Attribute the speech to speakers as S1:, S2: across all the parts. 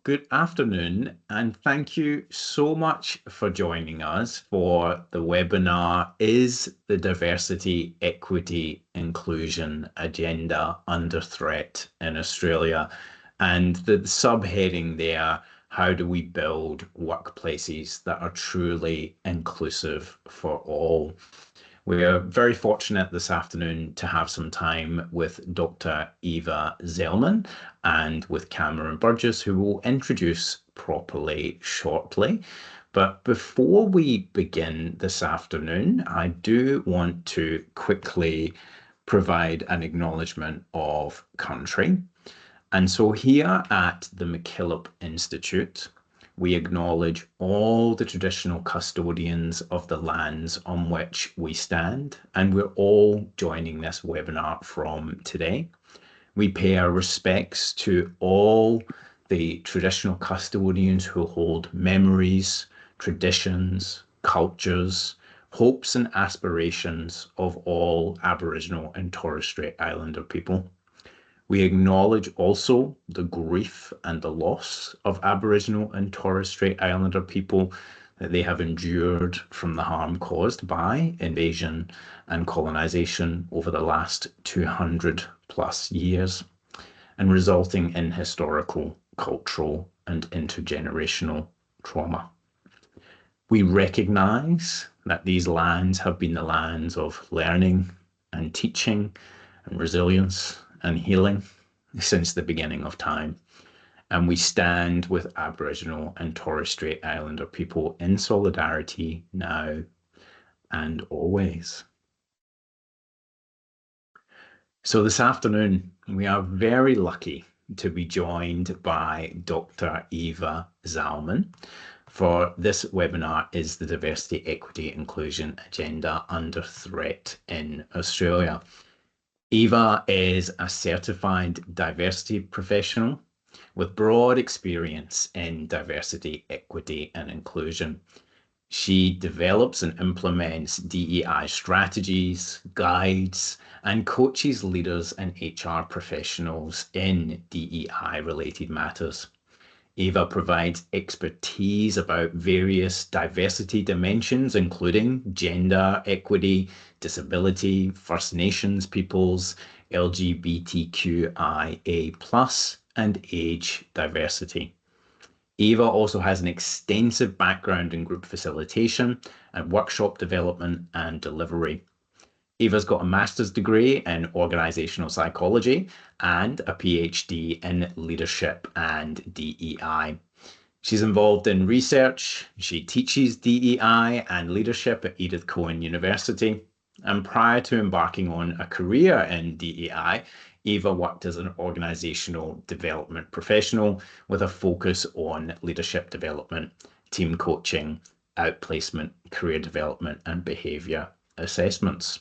S1: Good afternoon, and thank you so much for joining us for the webinar, Is the Diversity, Equity, Inclusion Agenda Under Threat in Australia? And the subheading there, how do we build workplaces that are truly inclusive for all? We are very fortunate this afternoon to have some time with Dr. Eva Zellman and with Cameron Burgess, who will introduce properly shortly. But before we begin this afternoon, I do want to quickly provide an acknowledgement of country. And so here at the MacKillop Institute, we acknowledge all the traditional custodians of the lands on which we stand, and we're all joining this webinar from today. We pay our respects to all the traditional custodians who hold memories, traditions, cultures, hopes and aspirations of all Aboriginal and Torres Strait Islander people. We acknowledge also the grief and the loss of Aboriginal and Torres Strait Islander people that they have endured from the harm caused by invasion and colonization over the last 200 plus years, and resulting in historical, cultural, and intergenerational trauma. We recognize that these lands have been the lands of learning and teaching and resilience and healing since the beginning of time. And we stand with Aboriginal and Torres Strait Islander people in solidarity now and always. So this afternoon, we are very lucky to be joined by Dr. Eva Zellman for this webinar, Is the Diversity, Equity, Inclusion Agenda Under Threat in Australia? Eva is a certified diversity professional with broad experience in diversity, equity, and inclusion. She develops and implements DEI strategies, guides, and coaches leaders and HR professionals in DEI-related matters. Eva provides expertise about various diversity dimensions, including gender equity, disability, First Nations peoples, LGBTQIA+, and age diversity. Eva also has an extensive background in group facilitation and workshop development and delivery. Eva's got a master's degree in organizational psychology and a PhD in leadership and DEI. She's involved in research. She teaches DEI and leadership at Edith Cowan University. And prior to embarking on a career in DEI, Eva worked as an organizational development professional with a focus on leadership development, team coaching, outplacement, career development, and behavior assessments.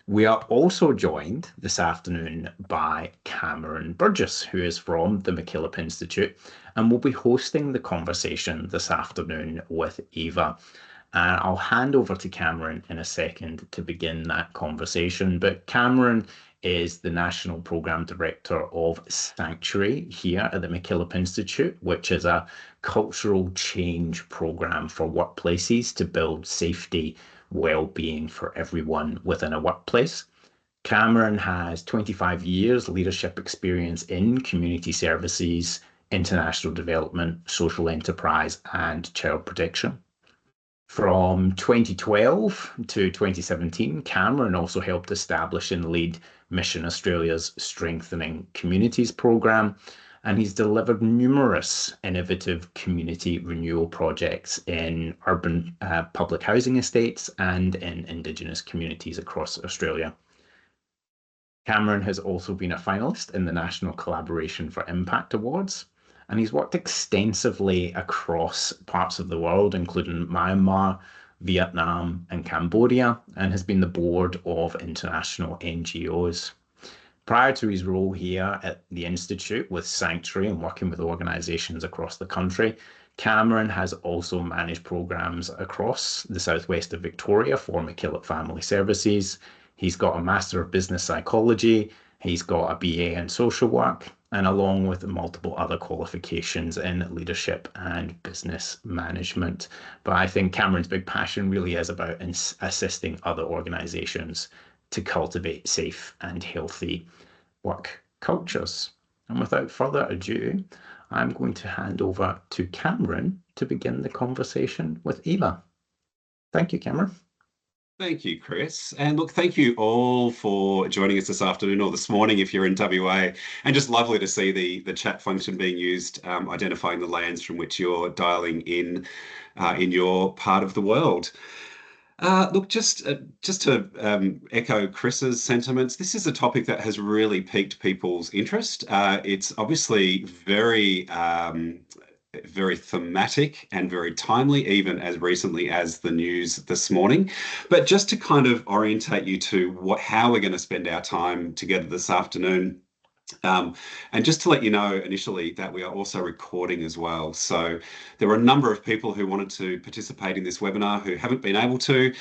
S1: We are also joined this afternoon by Cameron Burgess, who is from the MacKillop Institute, and will be hosting the conversation this afternoon with Eva. And I'll hand over to Cameron in a second to begin that conversation. But Cameron is the National Programme Director of Sanctuary here at the MacKillop Institute, which is a cultural change programme for workplaces to build safety, well-being for everyone within a workplace. Cameron has 25 years leadership experience in community services, international development, social enterprise, and child protection. From 2012 to 2017, Cameron also helped establish and lead Mission Australia's Strengthening Communities programme, and he's delivered numerous innovative community renewal projects in urban public housing estates and in Indigenous communities across Australia. Cameron has also been a finalist in the National Collaboration for Impact Awards, and he's worked extensively across parts of the world, including Myanmar, Vietnam, and Cambodia, and has been the board of international NGOs. Prior to his role here at the Institute with Sanctuary and working with organisations across the country, Cameron has also managed programmes across the southwest of Victoria for MacKillop Family Services. He's got a Master of Business Psychology, he's got a BA in Social Work, and along with multiple other qualifications in leadership and business management. But I think Cameron's big passion really is about assisting other organizations to cultivate safe and healthy work cultures. And without further ado, I'm going to hand over to Cameron to begin the conversation with Eva. Thank you, Cameron.
S2: Thank you, Chris. And look, thank you all for joining us this afternoon or this morning if you're in WA. And just lovely to see the chat function being used, identifying the lands from which you're dialing in your part of the world. Look, just to echo Chris's sentiments, this is a topic that has really piqued people's interest. It's obviously very thematic and very timely, even as recently as the news this morning. But just to kind of orientate you to how we're going to spend our time together this afternoon. And just to let you know initially that we are also recording as well. So there were a number of people who wanted to participate in this webinar who haven't been able to.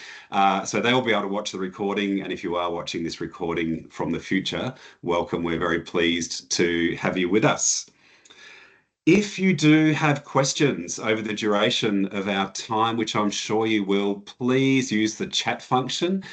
S2: So they will be able to watch the recording. And if you are watching this recording from the future, welcome. We're very pleased to have you with us. If you do have questions over the duration of our time, which I'm sure you will, please use the chat function.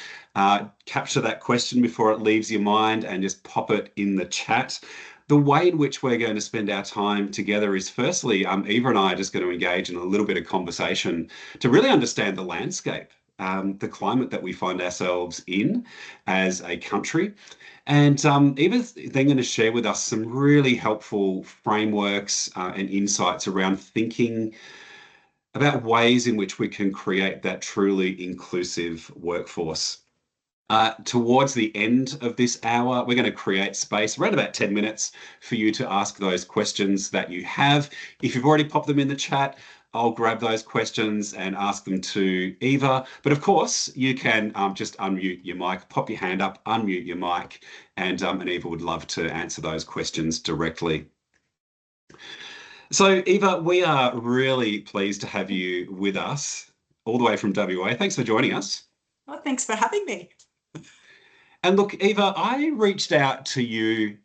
S2: Capture that question before it leaves your mind and just pop it in the chat. The way in which we're going to spend our time together is firstly, Eva and I are just going to engage in a little bit of conversation to really understand the landscape, the climate that we find ourselves in as a country. And Eva's then going to share with us some really helpful frameworks and insights around thinking about ways in which we can create that truly inclusive workforce. Towards the end of this hour, we're going to create space, around about 10 minutes, for you to ask those questions that you have. If you've already popped them in the chat, I'll grab those questions and ask them to Eva. But of course, you can just unmute your mic, pop your hand up, unmute your mic, and Eva would love to answer those questions directly. So Eva, we are really pleased to have you with us all the way from WA. Thanks for joining us.
S3: Well, thanks for having me.
S2: And look, Eva, I reached out to you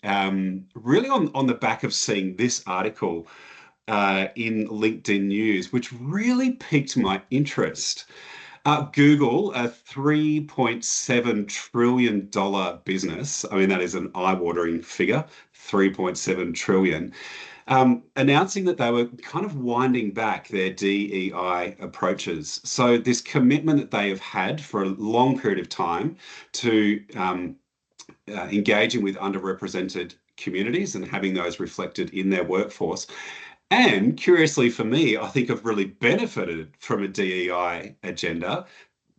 S2: really on the back of seeing this article in LinkedIn News, which really piqued my interest. Google, a $3.7 trillion business. I mean, that is an eye-watering figure, 3.7 trillion. Announcing that they were kind of winding back their DEI approaches. So this commitment that they have had for a long period of time to engaging with underrepresented communities and having those reflected in their workforce. And curiously for me, I think have really benefited from a DEI agenda,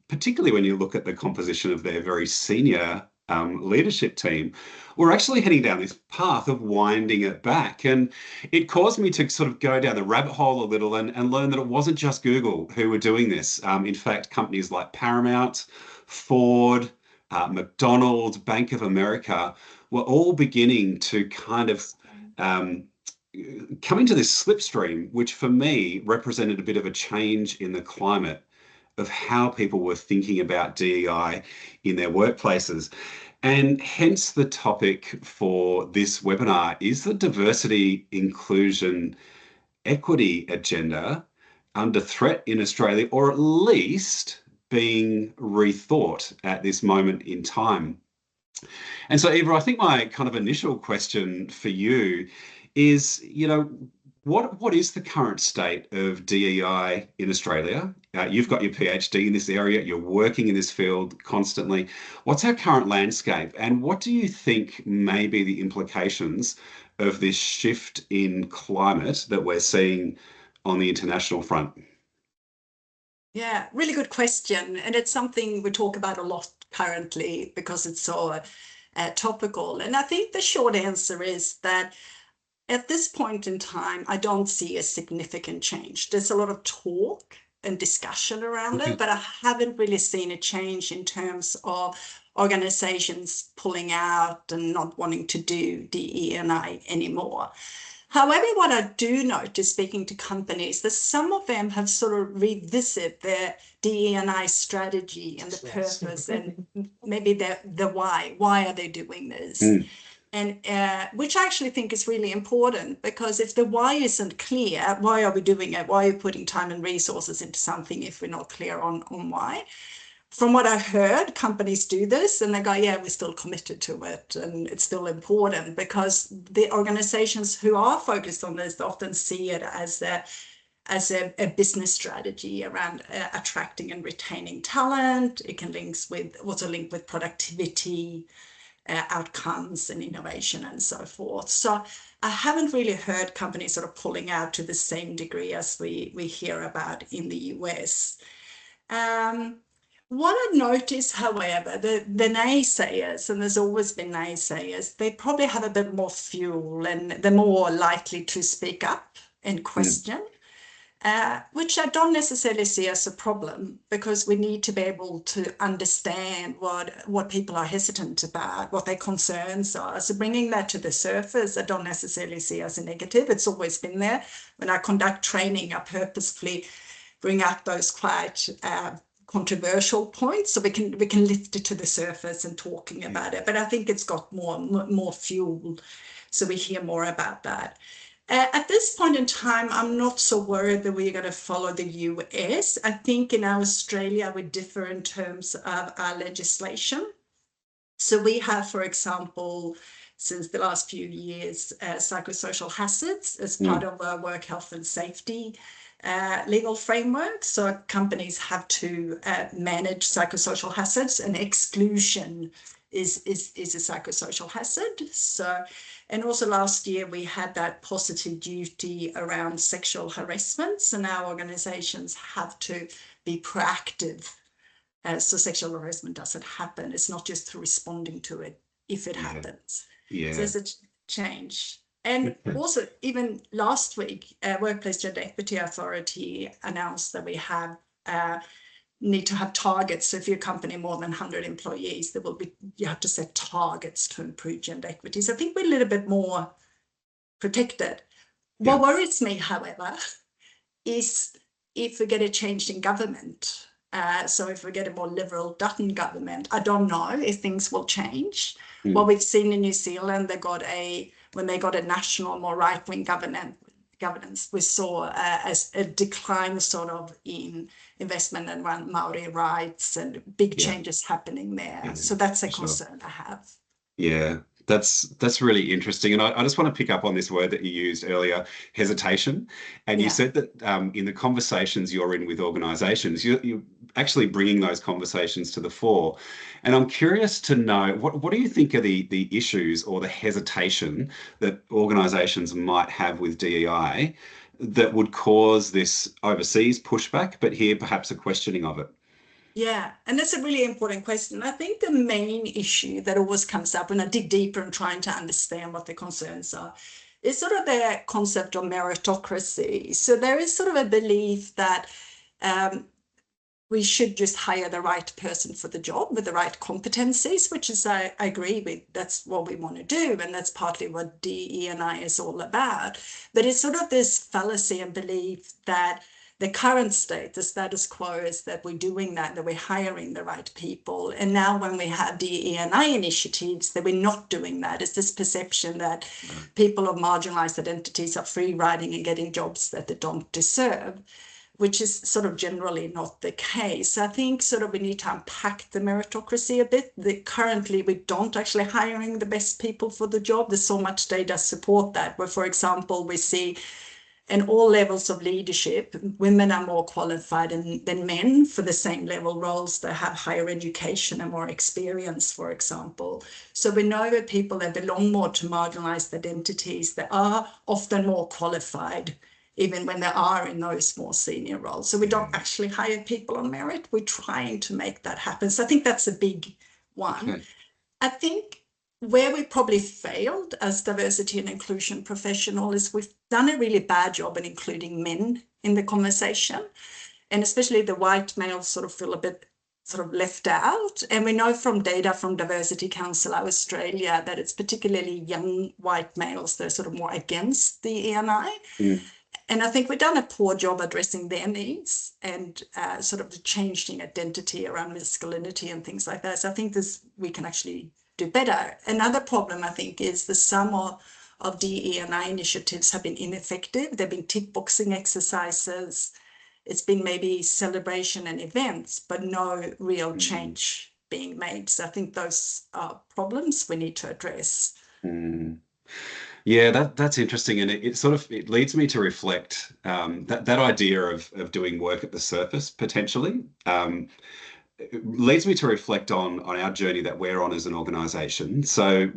S2: particularly when you look at the composition of their very senior leadership team. We're actually heading down this path of winding it back. And it caused me to sort of go down the rabbit hole a little and learn that it wasn't just Google who were doing this. In fact, companies like Paramount, Ford, McDonald's, Bank of America were all beginning to kind of coming to this slipstream, which for me represented a bit of a change in the climate of how people were thinking about DEI in their workplaces. And hence the topic for this webinar is the diversity, inclusion, equity agenda under threat in Australia, or at least being rethought at this moment in time. And so, Eva, I think my kind of initial question for you is, what is the current state of DEI in Australia? You've got your PhD in this area, you're working in this field constantly. What's our current landscape? And what do you think may be the implications of this shift in climate that we're seeing on the international front?
S3: Yeah, really good question. And it's something we talk about a lot currently because it's so topical. And I think the short answer is that at this point in time, I don't see a significant change. There's a lot of talk and discussion around it, but I haven't really seen a change in terms of organizations pulling out and not wanting to do DE&I anymore. However, what I do notice speaking to companies, that some of them have sort of revisited their DE&I strategy and the purpose and maybe the why. Why are they doing this? And which I actually think is really important, because if the why isn't clear, why are we doing it? Why are you putting time and resources into something if we're not clear on why? From what I heard, companies do this and they go, yeah, we're still committed to it and it's still important, because the organizations who are focused on this often see it as a business strategy around attracting and retaining talent. It can also link with productivity, outcomes and innovation and so forth. So I haven't really heard companies sort of pulling out to the same degree as we hear about in the US. What I notice, however, the naysayers, and there's always been naysayers, they probably have a bit more fuel and they're more likely to speak up and question. Which I don't necessarily see as a problem, because we need to be able to understand what people are hesitant about, what their concerns are. So bringing that to the surface, I don't necessarily see as a negative. It's always been there. When I conduct training, I purposefully bring up those quite controversial points, so we can lift it to the surface and talking about it. But I think it's got more fuel, so we hear more about that. At this point in time, I'm not so worried that we're going to follow the US. I think in Australia, we differ in terms of our legislation. So we have, for example, since the last few years, psychosocial hazards as part of our work health and safety legal framework. So companies have to manage psychosocial hazards, and exclusion is a psychosocial hazard. So, and also last year we had that positive duty around sexual harassment. So now organizations have to be proactive. So sexual harassment doesn't happen. It's not just responding to it if it happens.
S2: Yeah.
S3: So there's a change. And also, even last week, Workplace Gender Equity Authority announced that we have need to have targets. So if you're a company more than 100 employees, you have to set targets to improve gender equity. So I think we're a little bit more protected. Yeah. What worries me, however, is if we get a change in government. So if we get a more liberal Dutton government, I don't know if things will change. What we've seen in New Zealand, when they got a national, more right-wing governance, we saw a decline sort of in investment around Maori rights and big changes happening there. Yeah, so that's a concern I have.
S2: Yeah, that's really interesting. And I just want to pick up on this word that you used earlier, hesitation. And you said that in the conversations you're in with organizations, you're actually bringing those conversations to the fore. And I'm curious to know, what do you think are the issues or the hesitation that organizations might have with DEI that would cause this overseas pushback, but here perhaps a questioning of it?
S3: Yeah, and that's a really important question. I think the main issue that always comes up when I dig deeper and trying to understand what the concerns are is sort of the concept of meritocracy. So there is sort of a belief that we should just hire the right person for the job with the right competencies, which is, I agree with, that's what we want to do. And that's partly what DE&I is all about. But it's sort of this fallacy and belief that the current state, the status quo, is that we're doing that we're hiring the right people. And now when we have DE&I initiatives, that we're not doing that. It's this perception that people of marginalized identities are free riding and getting jobs that they don't deserve, which is sort of generally not the case. I think sort of we need to unpack the meritocracy a bit. Currently, we don't actually hiring the best people for the job. There's so much data support that, where, for example, we see in all levels of leadership, women are more qualified than men for the same level roles. They have higher education and more experience, for example. So we know that people that belong more to marginalized identities, they are often more qualified, even when they are in those more senior roles. So we don't actually hire people on merit. We're trying to make that happen. So I think that's a big one. Okay. I think where we probably failed as diversity and inclusion professional is we've done a really bad job in including men in the conversation. And especially the white males sort of feel a bit sort of left out. And we know from data from Diversity Council Australia that it's particularly young white males that are sort of more against the ENI. And I think we've done a poor job addressing their needs and sort of the changing identity around masculinity and things like that. So I think we can actually do better. Another problem, I think, is the sum of DE&I initiatives have been ineffective. They've been tick boxing exercises. It's been maybe celebration and events, but no real change being made. So I think those are problems we need to address.
S2: Yeah, that's interesting, and it leads me to reflect that idea of doing work at the surface potentially. It leads me to reflect on our journey that we're on as an organisation. So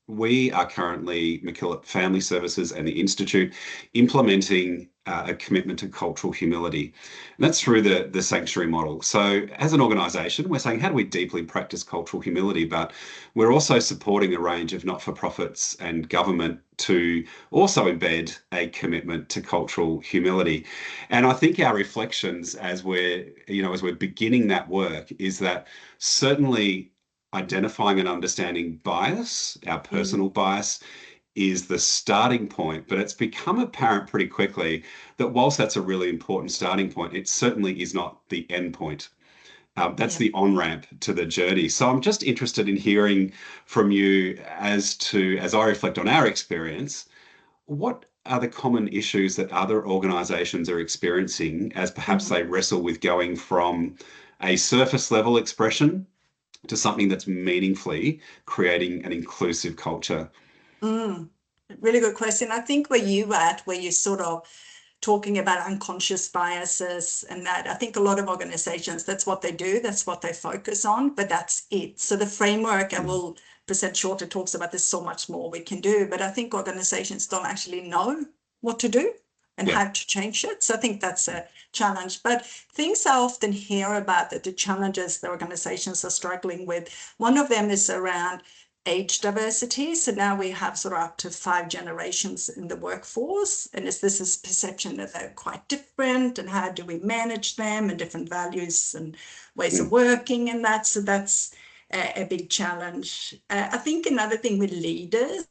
S2: we are currently, MacKillop Family Services and the Institute, implementing a commitment to cultural humility. And that's through the sanctuary model. So as an organisation, we're saying, how do we deeply practice cultural humility? But we're also supporting a range of not-for-profits and government to also embed a commitment to cultural humility. And I think our reflections as we're beginning that work is that certainly identifying and understanding bias, our personal bias, is the starting point, but it's become apparent pretty quickly that whilst that's a really important starting point, it certainly is not the end point. That's the on-ramp to the journey. So I'm just interested in hearing from you as I reflect on our experience, what are the common issues that other organisations are experiencing as perhaps they wrestle with going from a surface level expression to something that's meaningfully creating an inclusive culture?
S3: Really good question. I think where you're sort of talking about unconscious biases and that, I think a lot of organizations, that's what they do, that's what they focus on, but that's it. So the framework I will present shorter talks about, there's so much more we can do, but I think organizations don't actually know what to do and how to change it. So I think that's a challenge. But things I often hear about that the challenges the organizations are struggling with, one of them is around age diversity. So now we have sort of up to 5 generations in the workforce. And is this a perception that they're quite different, and how do we manage them, and different values and ways of working and that? So that's a big challenge. I think another thing with leaders,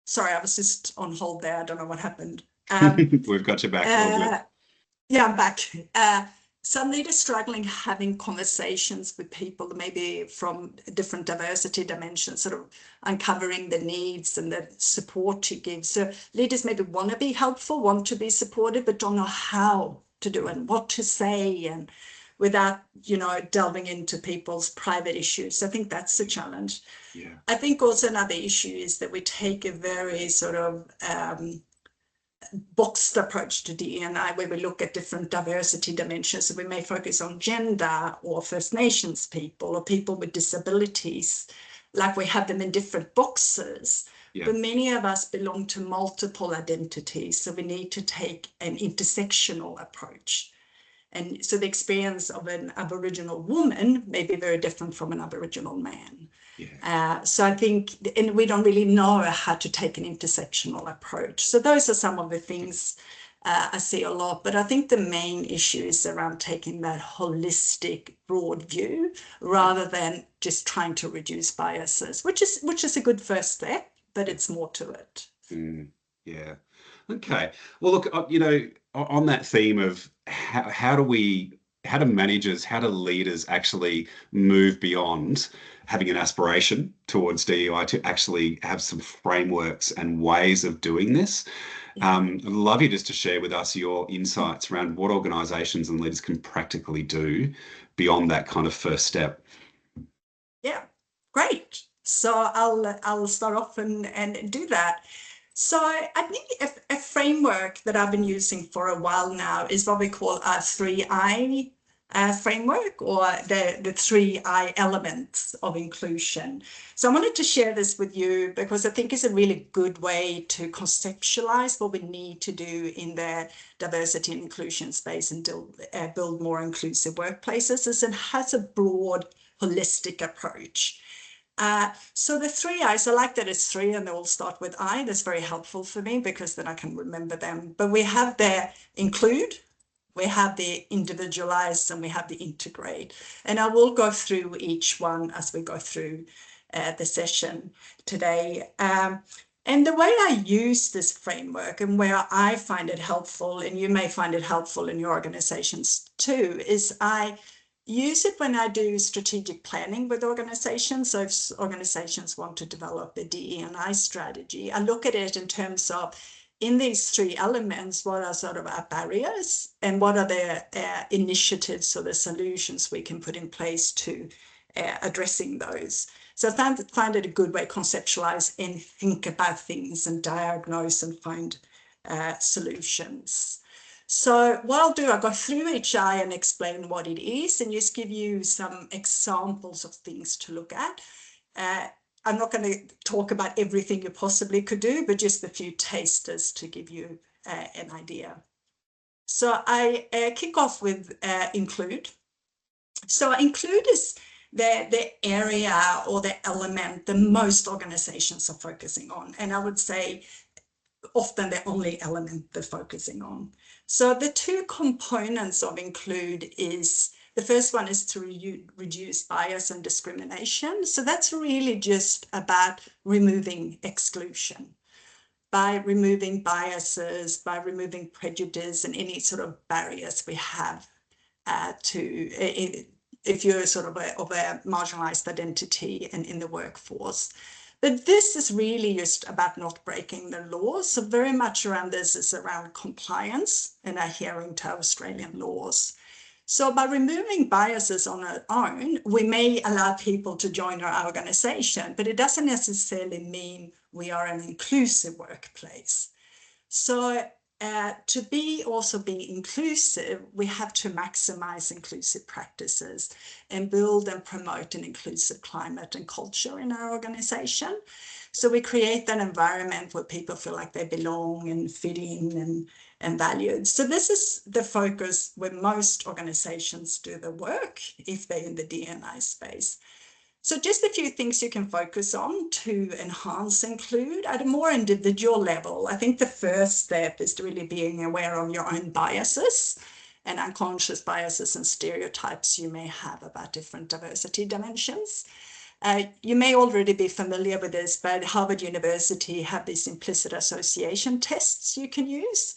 S3: sorry, I was just on hold there. I don't know what happened.
S2: We've got you back.
S3: Yeah, I'm back. Some leaders struggling having conversations with people, maybe from different diversity dimensions, sort of uncovering the needs and the support to give. So leaders maybe want to be helpful, want to be supportive, but don't know how to do and what to say, and without, delving into people's private issues. I think that's a challenge.
S2: Yeah.
S3: I think also another issue is that we take a very sort of boxed approach to DE&I, where we look at different diversity dimensions. So we may focus on gender or First Nations people or people with disabilities, like we have them in different boxes. Yeah. But many of us belong to multiple identities, so we need to take an intersectional approach. And so the experience of an Aboriginal woman may be very different from an Aboriginal man. Yeah. So I think, and we don't really know how to take an intersectional approach. So those are some of the things I see a lot. But I think the main issue is around taking that holistic, broad view rather than just trying to reduce biases, which is a good first step, but it's more to it.
S2: Yeah. Okay. Well, look, on that theme of how do managers, how do leaders actually move beyond having an aspiration towards DEI to actually have some frameworks and ways of doing this? I'd love you just to share with us your insights around what organisations and leaders can practically do beyond that kind of first step.
S3: Yeah, great. So I'll start off and do that. So I think a framework that I've been using for a while now is what we call a 3I framework, or the 3I elements of inclusion. So I wanted to share this with you because I think it's a really good way to conceptualize what we need to do in the diversity and inclusion space and build more inclusive workplaces. It has a broad, holistic approach. So the 3 I's, I like that it's 3 and they all start with I. That's very helpful for me because then I can remember them. But we have the include, we have the individualize, and we have the integrate. And I will go through each one as we go through the session today. And the way I use this framework and where I find it helpful, and you may find it helpful in your organizations too, is I use it when I do strategic planning with organizations. So if organizations want to develop a DE&I strategy, I look at it in terms of, in these three elements, what are sort of our barriers and what are the initiatives or the solutions we can put in place to addressing those. So I find it a good way to conceptualize and think about things and diagnose and find solutions. So what I'll do, I'll go through each eye and explain what it is and just give you some examples of things to look at. I'm not going to talk about everything you possibly could do, but just a few tasters to give you an idea. So I kick off with include. So include is the area or the element that most organizations are focusing on. And I would say often the only element they're focusing on. So the two components of include is, the first one is to reduce bias and discrimination. So that's really just about removing exclusion. By removing biases, by removing prejudice and any sort of barriers we have if you're sort of a marginalized identity and in the workforce. But this is really just about not breaking the law. So very much around this is around compliance and adhering to Australian laws. So by removing biases on our own, we may allow people to join our organization, but it doesn't necessarily mean we are an inclusive workplace. So to also be inclusive, we have to maximize inclusive practices and build and promote an inclusive climate and culture in our organization. So we create that environment where people feel like they belong and fit in and valued. So this is the focus where most organizations do the work if they're in the D&I space. So just a few things you can focus on to enhance include at a more individual level. I think the first step is really being aware of your own biases and unconscious biases and stereotypes you may have about different diversity dimensions. You may already be familiar with this, but Harvard University have these implicit association tests you can use.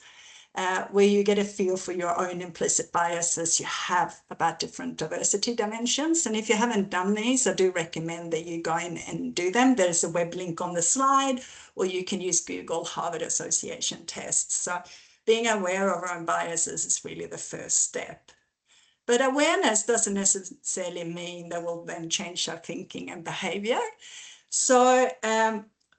S3: Where you get a feel for your own implicit biases you have about different diversity dimensions. And if you haven't done these, I do recommend that you go in and do them. There's a web link on the slide, or you can use Google Harvard Association tests. So being aware of our own biases is really the first step. But awareness doesn't necessarily mean that we'll then change our thinking and behavior. So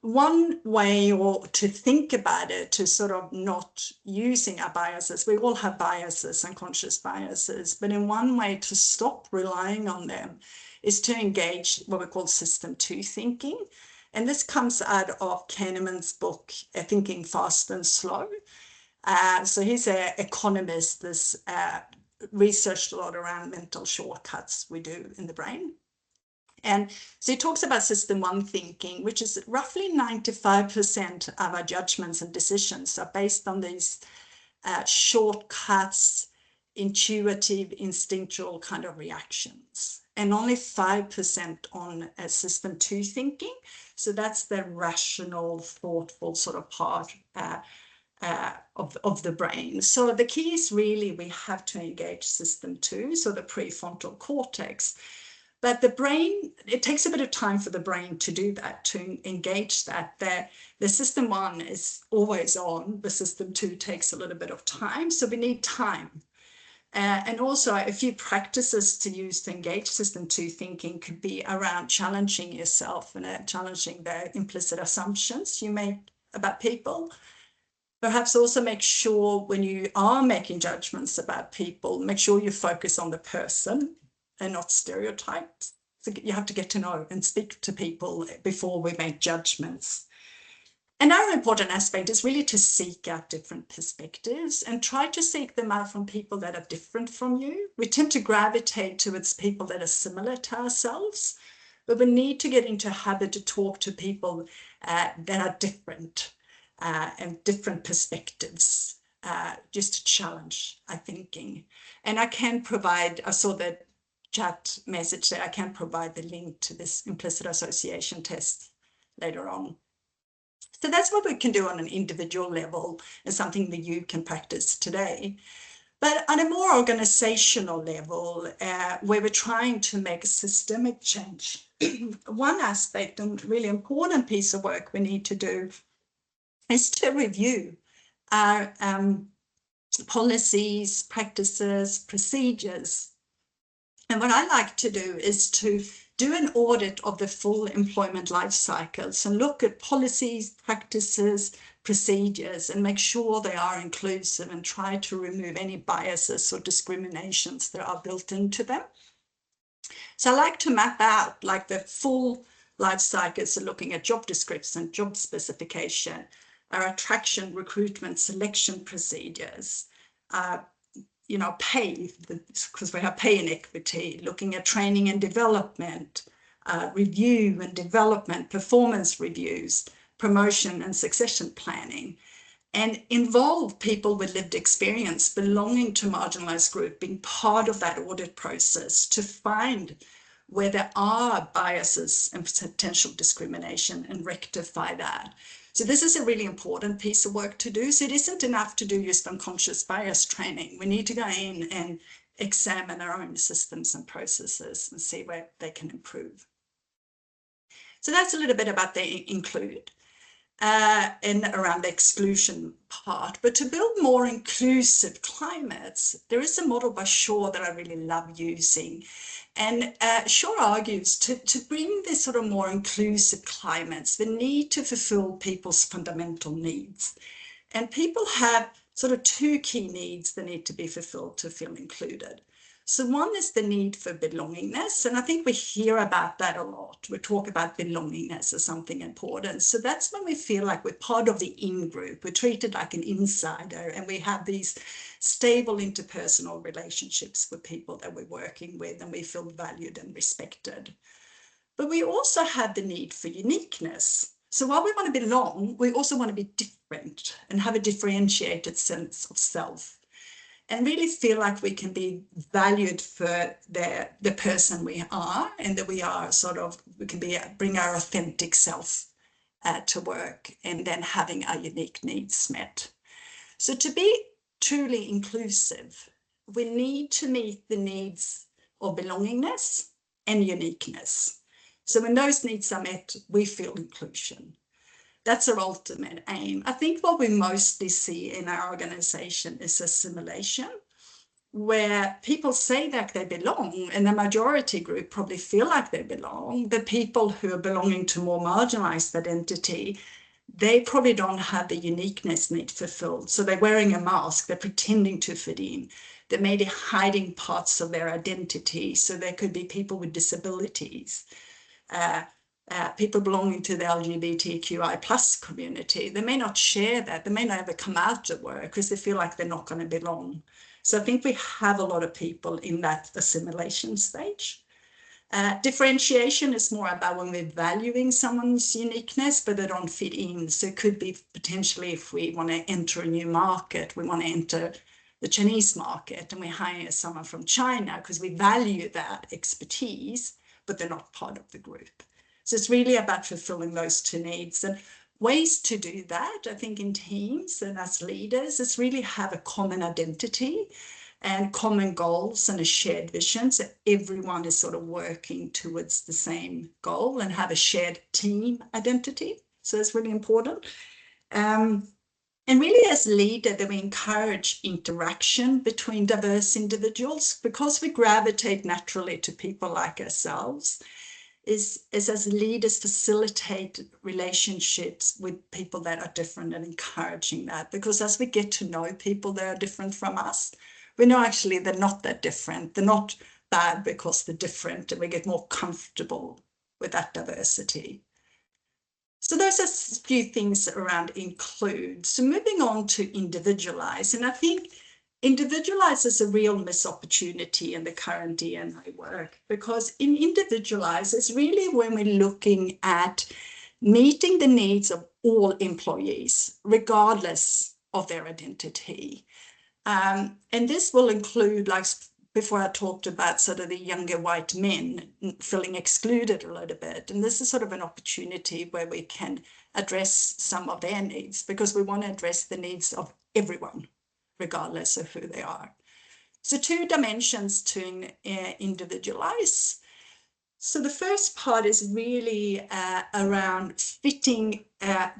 S3: one way to think about it, to sort of not using our biases, we all have biases, unconscious biases, but in one way to stop relying on them is to engage what we call system 2 thinking. And this comes out of Kahneman's book, Thinking Fast and Slow. So he's an economist that's researched a lot around mental shortcuts we do in the brain. And so he talks about system 1 thinking, which is roughly 95% of our judgments and decisions are based on these shortcuts, intuitive, instinctual kind of reactions, and only 5% on system 2 thinking. So that's the rational, thoughtful sort of part of the brain. So the key is really we have to engage system 2, so the prefrontal cortex. But the brain, it takes a bit of time for the brain to do that, to engage that. The system 1 is always on, the system 2 takes a little bit of time, so we need time. And also a few practices to use to engage system 2 thinking could be around challenging yourself and challenging the implicit assumptions you make about people. Perhaps also make sure when you are making judgments about people, make sure you focus on the person and not stereotypes. So you have to get to know and speak to people before we make judgments. Another important aspect is really to seek out different perspectives and try to seek them out from people that are different from you. We tend to gravitate towards people that are similar to ourselves, but we need to get into a habit to talk to people that are different and different perspectives, just to challenge our thinking. And I can provide, I saw that chat message there, I can provide the link to this implicit association test later on. So that's what we can do on an individual level and something that you can practice today. But on a more organizational level, where we're trying to make a systemic change, one aspect and really important piece of work we need to do is to review our policies, practices, procedures. And what I like to do is to do an audit of the full employment life cycles and look at policies, practices, procedures, and make sure they are inclusive and try to remove any biases or discriminations that are built into them. So I like to map out like the full life cycles, so looking at job description, job specification, our attraction, recruitment, selection procedures, pay, because we have pay inequity, looking at training and development, review and development, performance reviews, promotion and succession planning, and involve people with lived experience belonging to marginalized group being part of that audit process to find where there are biases and potential discrimination and rectify that. So this is a really important piece of work to do. So it isn't enough to do just unconscious bias training. We need to go in and examine our own systems and processes and see where they can improve. So that's a little bit about the include and around the exclusion part. But to build more inclusive climates, there is a model by Shaw that I really love using. And Shaw argues to bring this sort of more inclusive climates, the need to fulfill people's fundamental needs. And people have sort of two key needs that need to be fulfilled to feel included. So one is the need for belongingness, and I think we hear about that a lot. We talk about belongingness as something important. So that's when we feel like we're part of the in-group, we're treated like an insider, and we have these stable interpersonal relationships with people that we're working with, and we feel valued and respected. But we also have the need for uniqueness. So while we want to belong, we also want to be different and have a differentiated sense of self, and really feel like we can be valued for the person we are, and that we can bring our authentic self to work, and then having our unique needs met. So to be truly inclusive, we need to meet the needs of belongingness and uniqueness. So when those needs are met, we feel inclusion. That's our ultimate aim. I think what we mostly see in our organization is assimilation, where people say that they belong, and the majority group probably feel like they belong. The people who are belonging to more marginalized identity, they probably don't have the uniqueness need fulfilled. So they're wearing a mask, they're pretending to fit in. They may be hiding parts of their identity. So there could be people with disabilities, people belonging to the LGBTQI plus community. They may not share that. They may not ever come out at work because they feel like they're not going to belong. So I think we have a lot of people in that assimilation stage. Differentiation is more about when we're valuing someone's uniqueness, but they don't fit in. So it could be potentially if we want to enter a new market, we want to enter the Chinese market, and we hire someone from China because we value that expertise, but they're not part of the group. So it's really about fulfilling those two needs. And ways to do that, I think, in teams and as leaders, is really have a common identity and common goals and a shared vision. So everyone is sort of working towards the same goal and have a shared team identity. So it's really important. And really, as leader, that we encourage interaction between diverse individuals, because we gravitate naturally to people like ourselves. Is as leaders facilitate relationships with people that are different and encouraging that, because as we get to know people that are different from us, we know actually they're not that different. They're not bad because they're different, and we get more comfortable with that diversity. So those are a few things around include. So moving on to individualize, and I think individualize is a real missed opportunity in the current D&I work, because in individualize is really when we're looking at meeting the needs of all employees, regardless of their identity. And this will include like before I talked about sort of the younger white men feeling excluded a little bit. And this is sort of an opportunity where we can address some of their needs, because we want to address the needs of everyone, regardless of who they are. So 2 dimensions to individualize. So the first part is really around fitting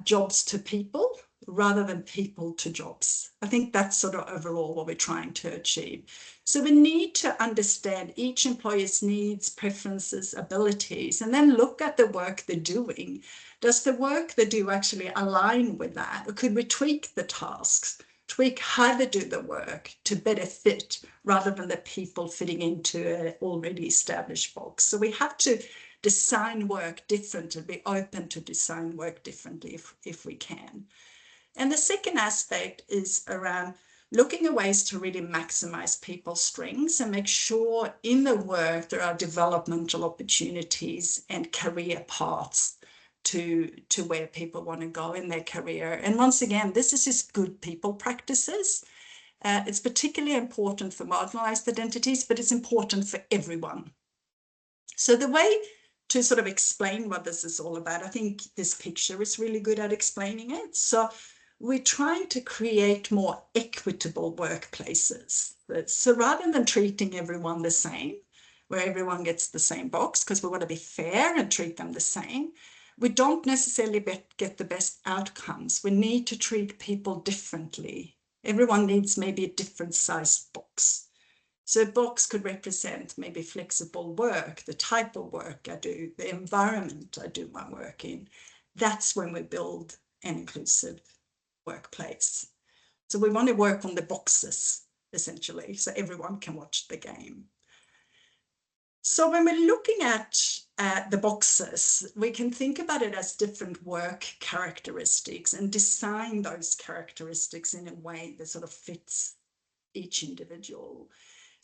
S3: jobs to people rather than people to jobs. I think that's sort of overall what we're trying to achieve. So we need to understand each employee's needs, preferences, abilities, and then look at the work they're doing. Does the work they do actually align with that? Or could we tweak the tasks, tweak how they do the work to better fit, rather than the people fitting into an already established box? So we have to design work differently, be open to design work differently if we can. And the second aspect is around looking at ways to really maximize people's strengths and make sure in the work there are developmental opportunities and career paths to where people want to go in their career. And once again, this is just good people practices. It's particularly important for marginalized identities, but it's important for everyone. So the way to sort of explain what this is all about, I think this picture is really good at explaining it. So we're trying to create more equitable workplaces. So rather than treating everyone the same, where everyone gets the same box, because we want to be fair and treat them the same, we don't necessarily get the best outcomes. We need to treat people differently. Everyone needs maybe a different sized box. So a box could represent maybe flexible work, the type of work I do, the environment I do my work in. That's when we build an inclusive workplace. So we want to work on the boxes, essentially, so everyone can watch the game. So when we're looking at the boxes, we can think about it as different work characteristics and design those characteristics in a way that sort of fits each individual.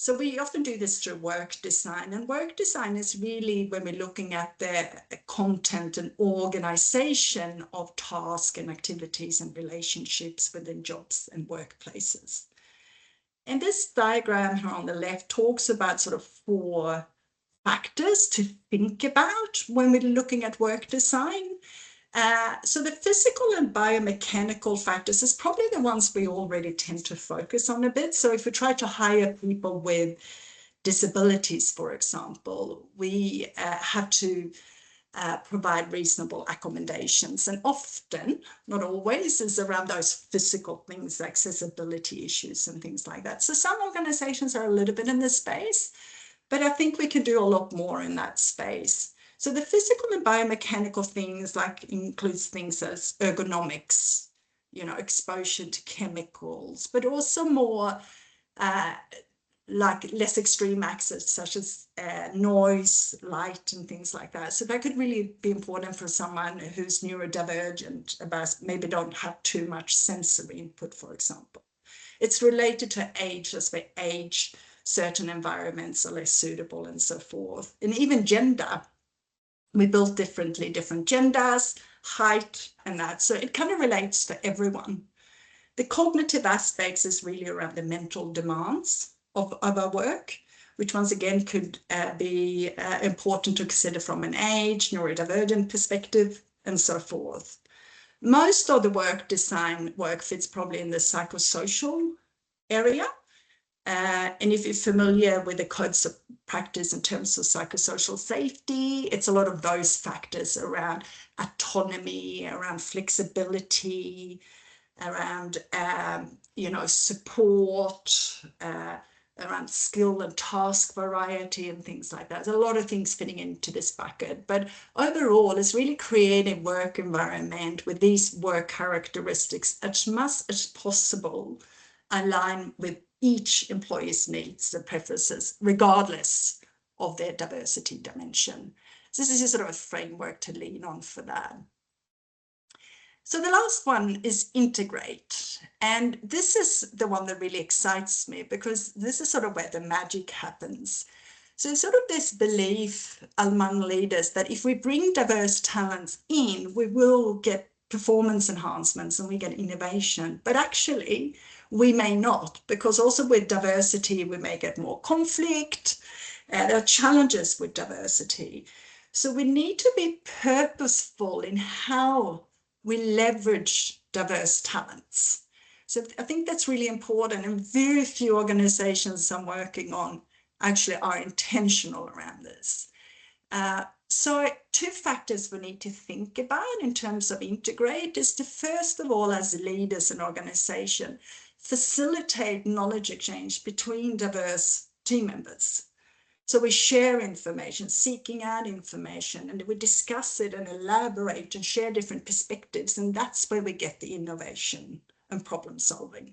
S3: So we often do this through work design, and work design is really when we're looking at the content and organization of tasks and activities and relationships within jobs and workplaces. And this diagram here on the left talks about sort of 4 factors to think about when we're looking at work design. So the physical and biomechanical factors is probably the ones we already tend to focus on a bit. So if we try to hire people with disabilities, for example, we have to provide reasonable accommodations. And often, not always, is around those physical things, accessibility issues and things like that. So some organizations are a little bit in this space, but I think we can do a lot more in that space. So the physical and biomechanical things includes things as ergonomics, exposure to chemicals, but also more like less extreme access, such as noise, light, and things like that. So that could really be important for someone who's neurodivergent, about maybe don't have too much sensory input, for example. It's related to age, as we age, certain environments are less suitable and so forth. And even gender. We built differently, different genders, height, and that. So it kind of relates to everyone. The cognitive aspects is really around the mental demands of our work, which once again could be important to consider from an age, neurodivergent perspective, and so forth. Most of the work design work fits probably in the psychosocial area. And if you're familiar with the codes of practice in terms of psychosocial safety, it's a lot of those factors around autonomy, around flexibility, around support, around skill and task variety and things like that. There's a lot of things fitting into this bucket, but overall it's really creating work environment with these work characteristics as much as possible align with each employee's needs and preferences, regardless of their diversity dimension. So this is sort of a framework to lean on for that. So the last one is integrate. And this is the one that really excites me, because this is sort of where the magic happens. So sort of this belief among leaders that if we bring diverse talents in, we will get performance enhancements and we get innovation. But actually, We may not, because also with diversity, we may get more conflict. There are challenges with diversity. So we need to be purposeful in how we leverage diverse talents. So I think that's really important, and very few organizations I'm working on actually are intentional around this. So two factors we need to think about in terms of integrate is to, first of all, as leaders and organization, facilitate knowledge exchange between diverse team members. So we share information, seeking out information, and we discuss it and elaborate and share different perspectives. And that's where we get the innovation and problem solving.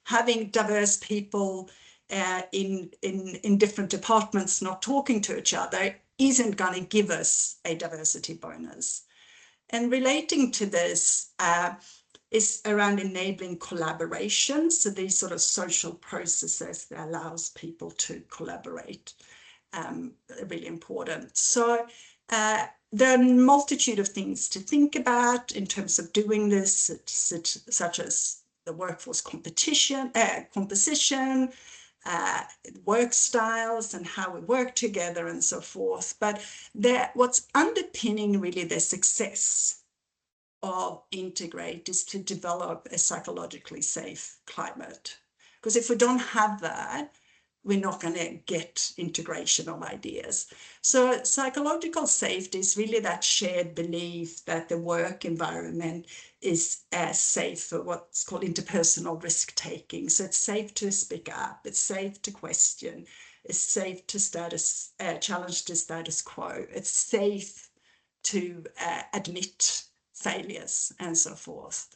S3: Having diverse people in different departments not talking to each other isn't going to give us a diversity bonus. And relating to this is around enabling collaboration. So these sort of social processes that allows people to collaborate. Really important. So there are a multitude of things to think about in terms of doing this, such as the workforce composition, work styles and how we work together and so forth. But what's underpinning really the success of Integrate is to develop a psychologically safe climate. Because if we don't have that, we're not going to get integration of ideas. So psychological safety is really that shared belief that the work environment is safe for what's called interpersonal risk-taking. So it's safe to speak up, it's safe to question, it's safe to challenge the status quo, it's safe to admit failures and so forth.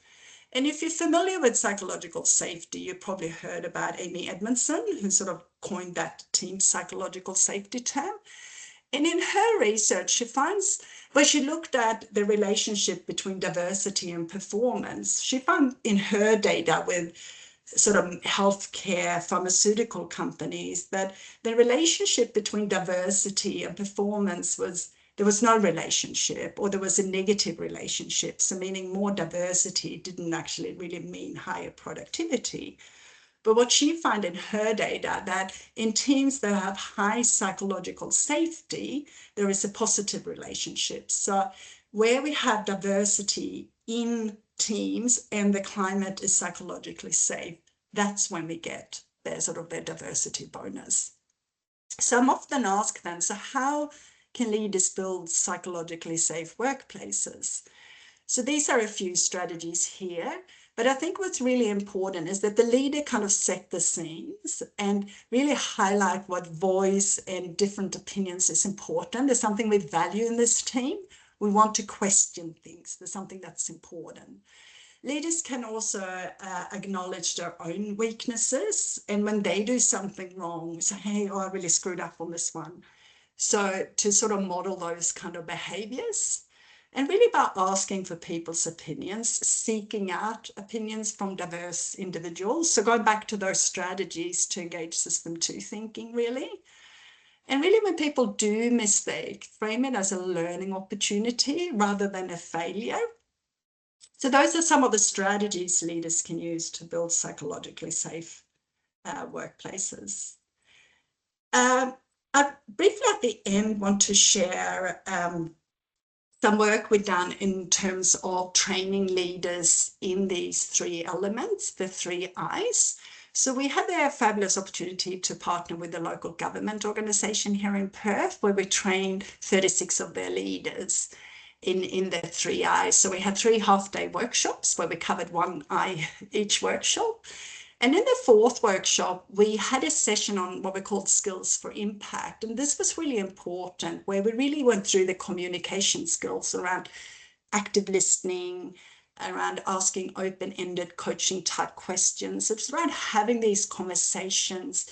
S3: And if you're familiar with psychological safety, you've probably heard about Amy Edmondson, who sort of coined that team psychological safety term. And in her research, she finds, where she looked at the relationship between diversity and performance, she found in her data with sort of healthcare, pharmaceutical companies, that the relationship between diversity and performance was there was no relationship, or there was a negative relationship. So meaning more diversity didn't actually really mean higher productivity. But what she found in her data, that in teams that have high psychological safety, there is a positive relationship. So where we have diversity in teams and the climate is psychologically safe, that's when we get their sort of their diversity bonus. So I'm often asked then, so how can leaders build psychologically safe workplaces? So these are a few strategies here, but I think what's really important is that the leader kind of set the scenes and really highlight what voice and different opinions is important. There's something we value in this team. We want to question things. There's something that's important. Leaders can also acknowledge their own weaknesses, and when they do something wrong, say, hey, I really screwed up on this one. So to sort of model those kind of behaviors, and really about asking for people's opinions, seeking out opinions from diverse individuals. So going back to those strategies to engage system 2 thinking, really. And really when people do mistake, frame it as a learning opportunity rather than a failure. So those are some of the strategies leaders can use to build psychologically safe workplaces. I briefly at the end want to share some work we've done in terms of training leaders in these 3 elements, the 3 I's. So we had a fabulous opportunity to partner with the local government organisation here in Perth, where we trained 36 of their leaders in the 3 I's. So we had 3 half-day workshops where we covered 1 I each workshop. And in the 4th workshop, we had a session on what we called skills for impact. And this was really important, where we really went through the communication skills around active listening, around asking open-ended coaching type questions. It's around having these conversations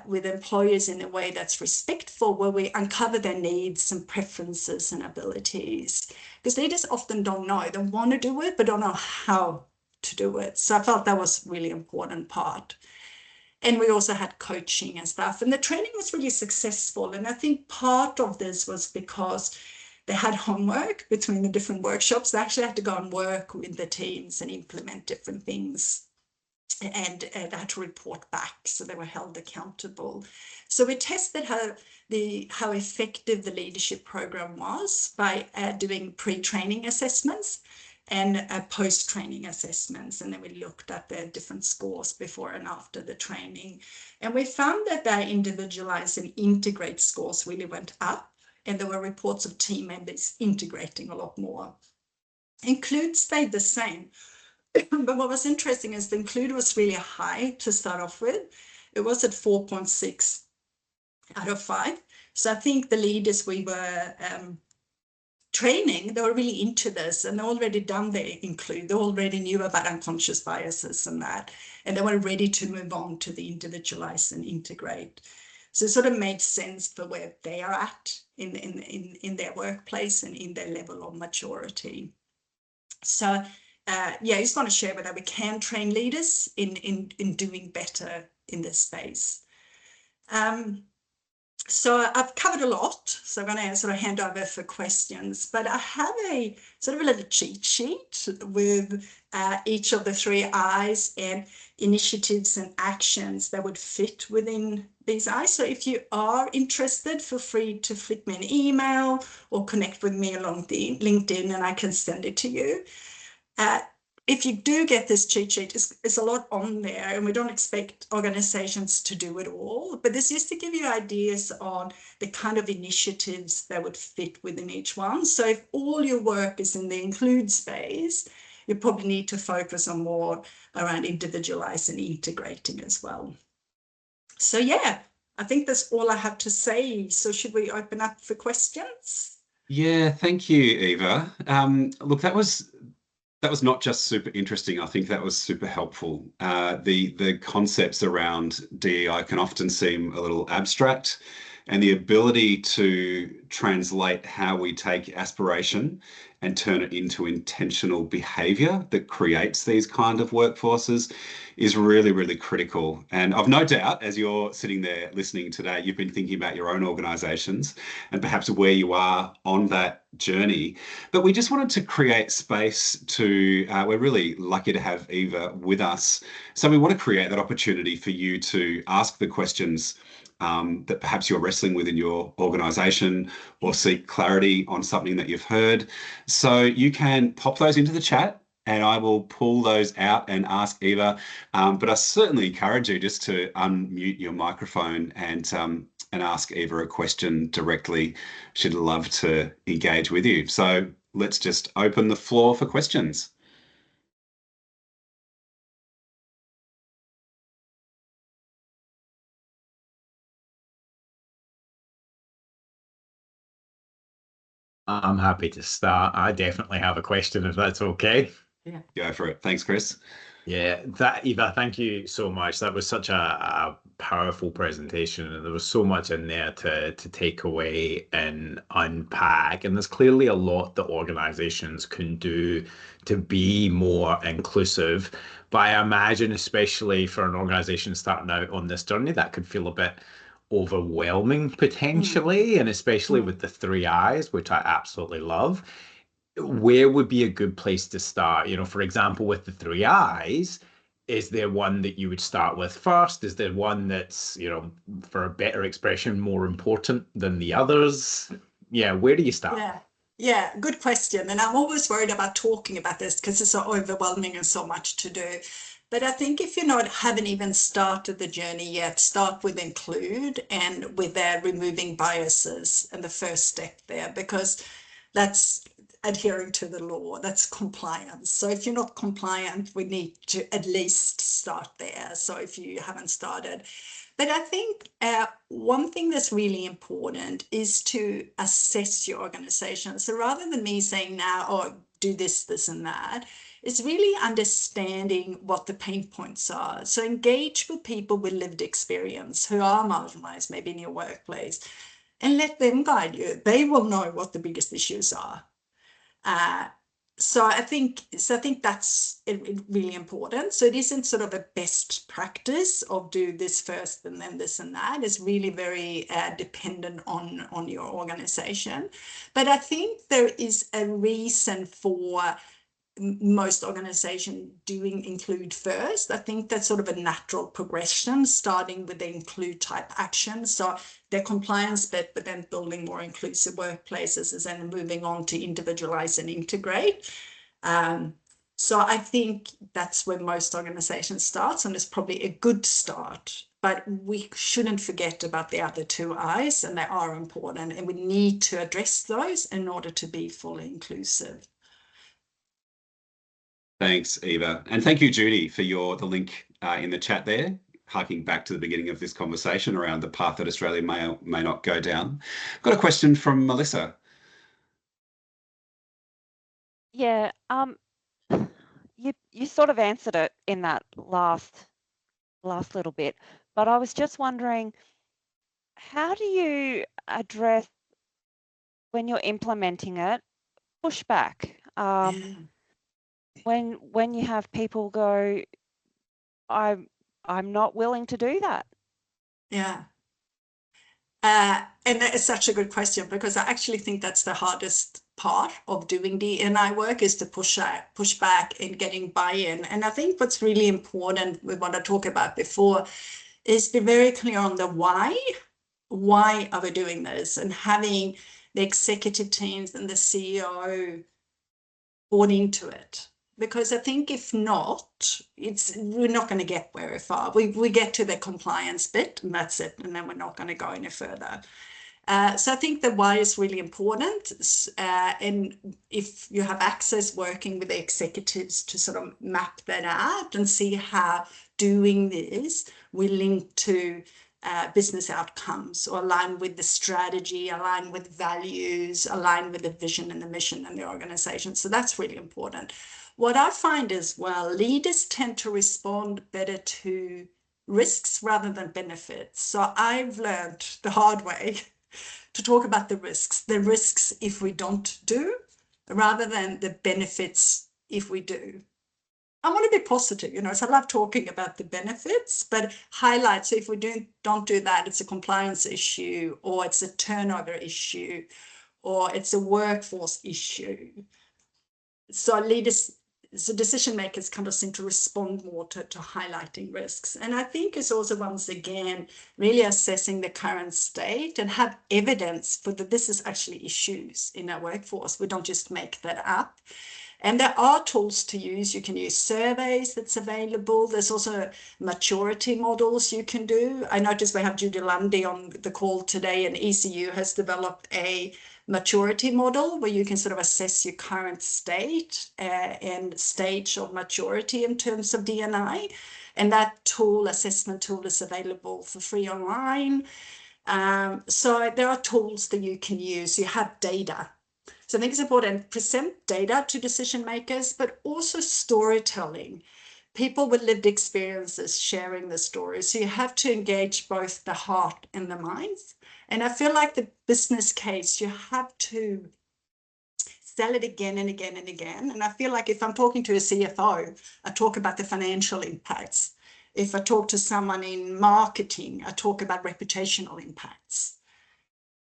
S3: with employers in a way that's respectful, where we uncover their needs and preferences and abilities. Because leaders often don't know, they want to do it, but don't know how to do it. So I felt that was a really important part. And we also had coaching and stuff. And the training was really successful. And I think part of this was because they had homework between the different workshops. They actually had to go and work with the teams and implement different things. and had to report back, so they were held accountable. So we tested how effective the leadership program was by doing pre-training assessments and post-training assessments, and then we looked at the different scores before and after the training, and we found that their individualize and integrate scores really went up, and there were reports of team members integrating a lot more. Include stayed the same. But what was interesting is the include was really high to start off with. It was at 4.6 out of 5. So I think the leaders we were training, they were really into this, and they already done their include. They already knew about unconscious biases and that, and they were ready to move on to the individualize and integrate. So it sort of made sense for where they are at in their workplace and in their level of maturity. So yeah, I just want to share with that we can train leaders in doing better in this space. So I've covered a lot, so I'm going to sort of hand over for questions, but I have a sort of a little cheat sheet with each of the 3 I's and initiatives and actions that would fit within these I's. So if you are interested, feel free to flick me an email or connect with me along the LinkedIn, and I can send it to you. If you do get this cheat sheet, it's a lot on there, and we don't expect organizations to do it all, but this is to give you ideas on the kind of initiatives that would fit within each one. So if all your work is in the include space, you probably need to focus on more around individualize and integrating as well. So yeah, I think that's all I have to say. So should we open up for questions?
S2: Yeah, thank you, Eva. Look, that was not just super interesting. I think that was super helpful. The concepts around DEI can often seem a little abstract, and the ability to translate how we take aspiration and turn it into intentional behavior that creates these kind of workforces is really, really critical. And I've no doubt, as you're sitting there listening today, you've been thinking about your own organizations and perhaps where you are on that journey. But we just wanted to create space to, we're really lucky to have Eva with us. So we want to create that opportunity for you to ask the questions that perhaps you're wrestling with in your organization, or seek clarity on something that you've heard. So you can pop those into the chat, and I will pull those out and ask Eva. But I certainly encourage you just to unmute your microphone and ask Eva a question directly. She'd love to engage with you. So let's just open the floor for questions.
S1: I'm happy to start. I definitely have a question, if that's okay.
S3: Yeah.
S2: Go for it. Thanks, Chris.
S1: Yeah, Eva, thank you so much. That was such a powerful presentation, and there was so much in there to take away and unpack. And there's clearly a lot that organizations can do to be more inclusive. But I imagine, especially for an organization starting out on this journey, that could feel a bit overwhelming potentially, and especially with the 3 I's, which I absolutely love. Where would be a good place to start? You know, for example, with the 3 I's, is there one that you would start with first? Is there one that's, you know, for a better expression, more important than the others? Yeah, where do you start?
S3: Yeah, good question. And I'm always worried about talking about this because it's so overwhelming and so much to do. But I think if you haven't even started the journey yet, start with include and with removing biases and the first step there, because that's adhering to the law, that's compliance. So if you're not compliant, we need to at least start there. So if you haven't started. But I think one thing that's really important is to assess your organization. So rather than me saying now, oh, do this, this, and that, it's really understanding what the pain points are. So engage with people with lived experience who are marginalized, maybe in your workplace, and let them guide you. They will know what the biggest issues are. So I think that's really important. So it isn't sort of a best practice of do this first and then this and that. It's really very dependent on your organization. But I think there is a reason for most organizations do include first. I think that's sort of a natural progression, starting with the include type action. So their compliance bit, but then building more inclusive workplaces and then moving on to individualize and integrate. So I think that's where most organizations start, and it's probably a good start. But we shouldn't forget about the other two I's, and they are important, and we need to address those in order to be fully inclusive.
S2: Thanks, Eva. And thank you, Judy, for the link in the chat there, harking back to the beginning of this conversation around the path that Australia may or may not go down. Got a question from Melissa.
S4: Yeah, you sort of answered it in that last little bit, but I was just wondering, how do you address, when you're implementing it, pushback? When you have people go, I'm not willing to do that.
S3: Yeah. And it's such a good question, because I actually think that's the hardest part of doing DEI work, is to push back and getting buy-in. And I think what's really important with what I talked about before is be very clear on the why. Why are we doing this? And having the executive teams and the CEO bought into it. Because I think if not, we're not going to get very far. We get to the compliance bit and that's it, and then we're not going to go any further. So I think the why is really important. And if you have access working with the executives to sort of map that out and see how doing this will link to business outcomes, or align with the strategy, align with values, align with the vision and the mission and the organization. So that's really important. What I find is, well, leaders tend to respond better to risks rather than benefits. So I've learned the hard way to talk about the risks if we don't do, rather than the benefits if we do. I want to be positive, so I love talking about the benefits, but highlight, so if we don't do that, it's a compliance issue, or it's a turnover issue, or it's a workforce issue. So decision makers kind of seem to respond more to highlighting risks. And I think it's also, once again, really assessing the current state and have evidence for that this is actually issues in our workforce. We don't just make that up. And there are tools to use. You can use surveys that's available. There's also maturity models you can do. I noticed we have Judy Lundy on the call today, and ECU has developed a maturity model where you can sort of assess your current state and stage of maturity in terms of D&I. And that assessment tool is available for free online. So there are tools that you can use. You have data. So I think it's important to present data to decision makers, but also storytelling. People with lived experiences sharing the stories. So you have to engage both the heart and the minds. And I feel like the business case, you have to sell it again and again and again. And I feel like if I'm talking to a CFO, I talk about the financial impacts. If I talk to someone in marketing, I talk about reputational impacts.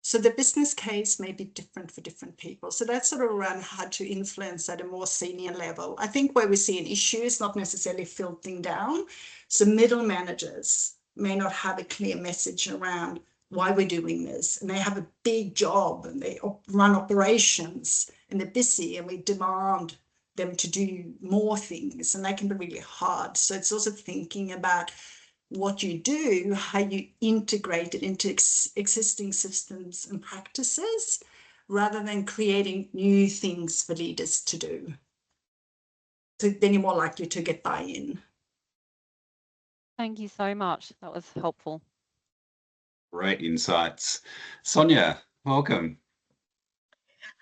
S3: So the business case may be different for different people. So that's sort of around how to influence at a more senior level. I think where we see an issue is not necessarily filtering down. So middle managers may not have a clear message around why we're doing this. And they have a big job and they run operations and they're busy, and we demand them to do more things, and that can be really hard. So it's also thinking about what you do, how you integrate it into existing systems and practices, rather than creating new things for leaders to do. So then you're more likely to get buy-in.
S4: Thank you so much. That was helpful.
S2: Great insights. Sonia, welcome.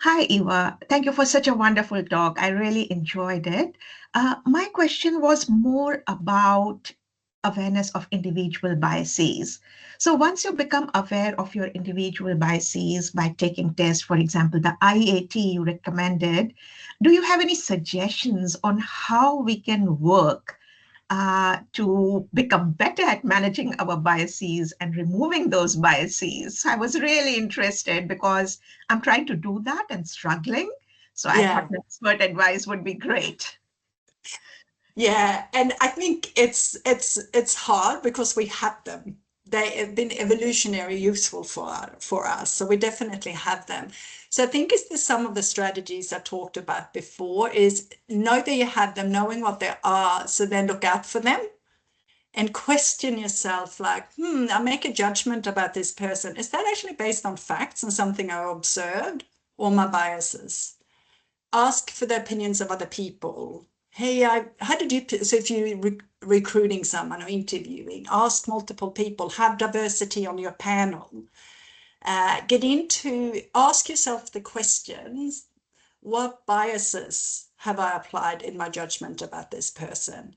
S5: Hi, Eva. Thank you for such a wonderful talk. I really enjoyed it. My question was more about awareness of individual biases. So once you become aware of your individual biases by taking tests, for example, the IAT you recommended, do you have any suggestions on how we can work to become better at managing our biases and removing those biases? I was really interested because I'm trying to do that and struggling. So I thought the expert advice would be great.
S3: Yeah, and I think it's hard because we have them. They have been evolutionary useful for us, so we definitely have them. So I think it's some of the strategies I talked about before is know that you have them, knowing what they are, so then look out for them and question yourself like, I make a judgment about this person. Is that actually based on facts and something I observed or my biases? Ask for the opinions of other people. Hey, how did you, so if you're recruiting someone or interviewing, ask multiple people, have diversity on your panel. Ask yourself the questions, what biases have I applied in my judgment about this person?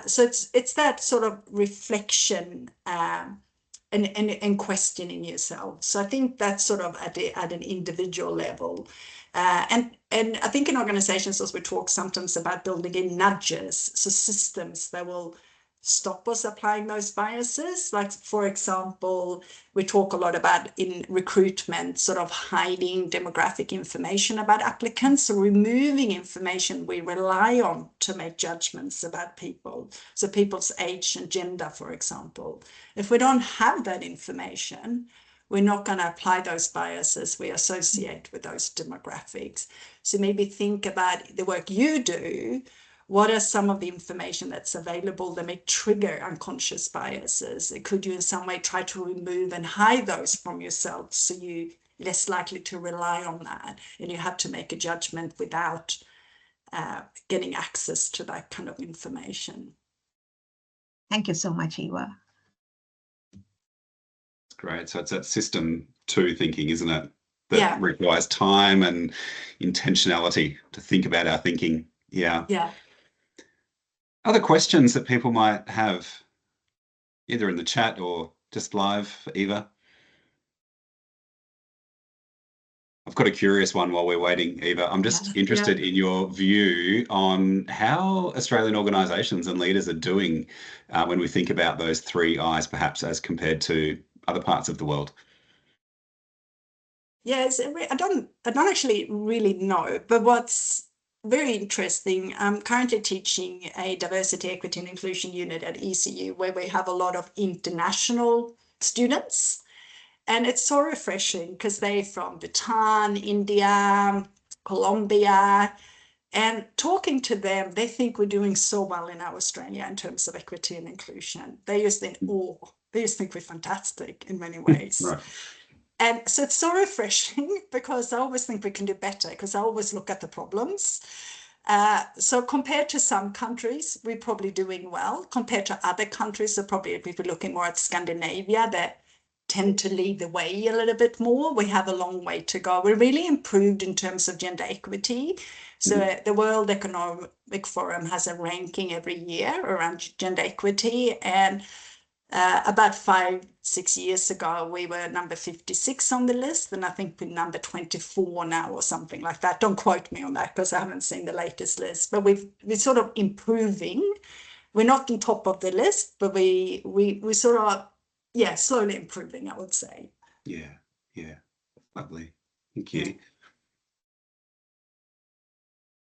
S3: So it's that sort of reflection and questioning yourself. So I think that's sort of at an individual level. And I think in organizations, as we talk sometimes about building in nudges, so systems that will stop us applying those biases. Like, for example, we talk a lot about in recruitment, sort of hiding demographic information about applicants, so removing information we rely on to make judgments about people. So people's age and gender, for example. If we don't have that information, we're not going to apply those biases we associate with those demographics. So maybe think about the work you do. What are some of the information that's available that may trigger unconscious biases? Could you in some way try to remove and hide those from yourself so you're less likely to rely on that? And you have to make a judgment without getting access to that kind of information.
S5: Thank you so much, Eva.
S2: Great. So it's that system 2 thinking, isn't it? That requires time and intentionality to think about our thinking. Yeah. Other questions that people might have, either in the chat or just live for Eva? I've got a curious one while we're waiting, Eva. I'm just interested in your view on how Australian organisations and leaders are doing when we think about those 3 I's, perhaps as compared to other parts of the world.
S3: Yes, I don't actually really know, but what's very interesting, I'm currently teaching a diversity, equity and inclusion unit at ECU where we have a lot of international students. And it's so refreshing because they're from Bhutan, India, Colombia, and talking to them, they think we're doing so well in our Australia in terms of equity and inclusion. They just think, they just think we're fantastic in many ways.
S2: Right.
S3: And so it's so refreshing because I always think we can do better because I always look at the problems. So compared to some countries, we're probably doing well. Compared to other countries, so probably if we're looking more at Scandinavia, that tend to lead the way a little bit more. We have a long way to go. We're really improved in terms of gender equity. So the World Economic Forum has a ranking every year around gender equity. And about 5-6 years ago, we were number 56 on the list, and I think we're number 24 now or something like that. Don't quote me on that because I haven't seen the latest list, but we're sort of improving. We're not on top of the list, but we sort of, slowly improving, I would say.
S2: Yeah, lovely. Thank you.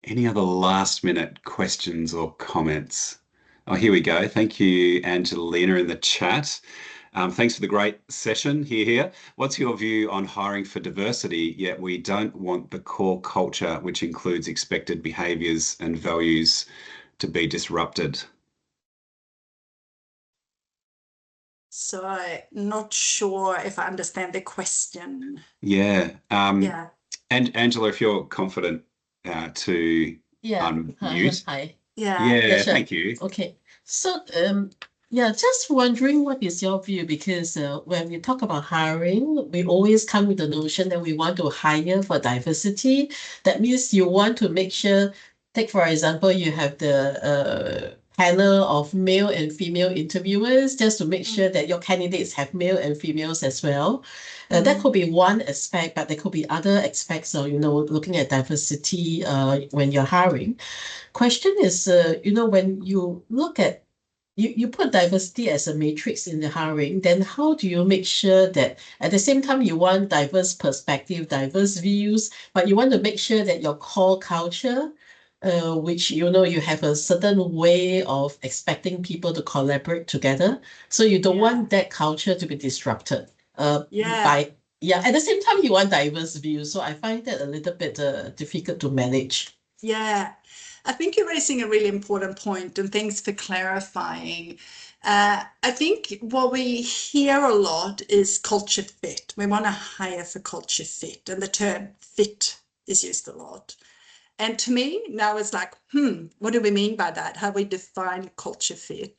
S2: Any other last minute questions or comments? Oh, here we go. Thank you, Angelina, in the chat. Thanks for the great session here. What's your view on hiring for diversity, yet we don't want the core culture, which includes expected behaviours and values, to be disrupted?
S3: So I'm not sure if I understand the question.
S2: And Angela, if you're confident to unmute.
S6: Hi.
S3: Yeah,
S6: sure.
S2: Thank you.
S6: Okay. So, just wondering what is your view? Because when we talk about hiring, we always come with the notion that we want to hire for diversity. That means you want to make sure, take for example, you have the panel of male and female interviewers just to make sure that your candidates have male and females as well. That could be one aspect, but there could be other aspects of, looking at diversity when you're hiring. Question is, when you look at you put diversity as a matrix in the hiring, then how do you make sure that at the same time you want diverse perspective, diverse views, but you want to make sure that your core culture, which you have a certain way of expecting people to collaborate together. So you don't want that culture to be disrupted. At the same time you want diverse views. So I find that a little bit difficult to manage.
S3: Yeah, I think you're raising a really important point, and thanks for clarifying. I think what we hear a lot is culture fit. We want to hire for culture fit, and the term fit is used a lot. And to me, now it's like, what do we mean by that? How we define culture fit?